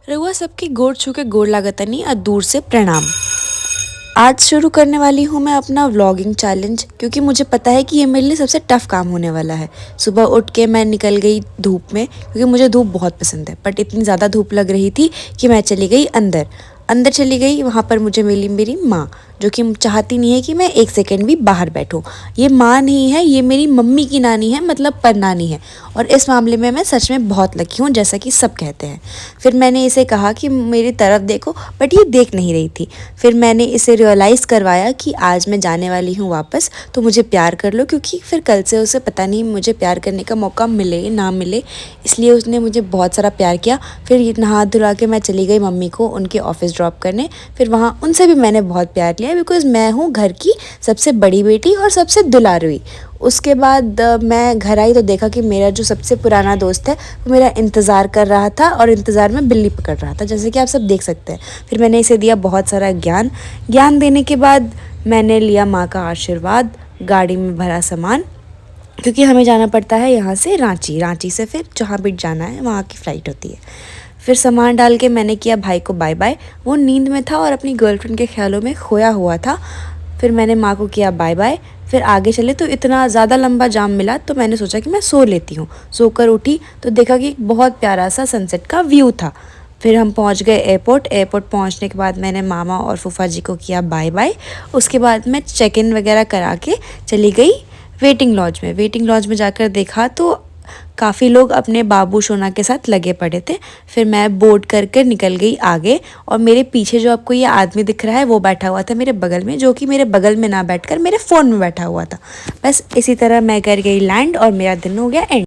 रउआ सबके गोड़ छू के गोड़ लागतानी और दूर से प्रणाम। आज शुरू करने वाली हूँ मैं अपना व्लॉगिंग चैलेंज, क्योंकि मुझे पता है कि ये मेरे लिए सबसे टफ काम होने वाला है। सुबह उठ के मैं निकल गई धूप में, क्योंकि मुझे धूप बहुत पसंद है, बट इतनी ज़्यादा धूप लग रही थी कि मैं चली गई अंदर। अंदर चली गई, वहाँ पर मुझे मिली मेरी माँ, जो कि चाहती नहीं है कि मैं एक सेकंड भी बाहर बैठूं। ये माँ नहीं है, ये मेरी मम्मी की नानी है, मतलब परनानी है। और इस मामले में मैं सच में बहुत लकी हूँ, जैसा कि सब कहते हैं। फिर मैंने इसे कहा कि मेरी तरफ देखो, बट ये देख नहीं रही थी। फिर मैंने इसे रियलाइज़ करवाया कि आज मैं जाने वाली हूँ वापस, तो मुझे प्यार कर लो, क्योंकि फिर कल से उसे पता नहीं मुझे प्यार करने का मौका मिले ना मिले, इसलिए उसने मुझे बहुत सारा प्यार किया। फिर नहा धुला के मैं चली गई मम्मी को उनके ऑफिस ड्रॉप करने। फिर वहाँ उनसे भी मैंने बहुत प्यार लिया, बिकॉज़ मैं हूँ घर की सबसे बड़ी बेटी और सबसे दुलारुई। उसके बाद मैं घर आई तो देखा कि मेरा जो सबसे पुराना दोस्त है वो मेरा इंतज़ार कर रहा था, और इंतज़ार में बिल्ली पकड़ रहा था, जैसे कि आप सब देख सकते हैं। फिर मैंने इसे दिया बहुत सारा ज्ञान देने के बाद मैंने लिया माँ का आशीर्वाद, गाड़ी में भरा सामान, क्योंकि हमें जाना पड़ता है यहाँ से रांची, रांची से फिर जहाँ भी जाना है वहाँ की फ़्लाइट होती है। फिर सामान डाल के मैंने किया भाई को बाय बाय। वो नींद में था और अपनी गर्लफ्रेंड के ख्यालों में खोया हुआ था। फिर मैंने माँ को किया बाय बाय। फिर आगे चले तो इतना ज़्यादा लंबा जाम मिला, तो मैंने सोचा कि मैं सो लेती हूँ। सोकर उठी तो देखा कि एक बहुत प्यारा सा सनसेट का व्यू था। फिर हम पहुँच गए एयरपोर्ट। एयरपोर्ट पहुँचने के बाद मैंने मामा और फूफा जी को किया बाय बाय। उसके बाद मैं चेक इन वगैरह करा के चली गई वेटिंग लॉज में। वेटिंग लॉज में जाकर देखा तो काफ़ी लोग अपने बाबू सोना के साथ लगे पड़े थे। फिर मैं बोर्ड कर निकल गई आगे, और मेरे पीछे जो आपको ये आदमी दिख रहा है वो बैठा हुआ था मेरे बगल में, जो कि मेरे बगल में ना बैठकर मेरे फ़ोन में बैठा हुआ था। बस इसी तरह मैं कर गई लैंड और मेरा दिन हो गया एंड।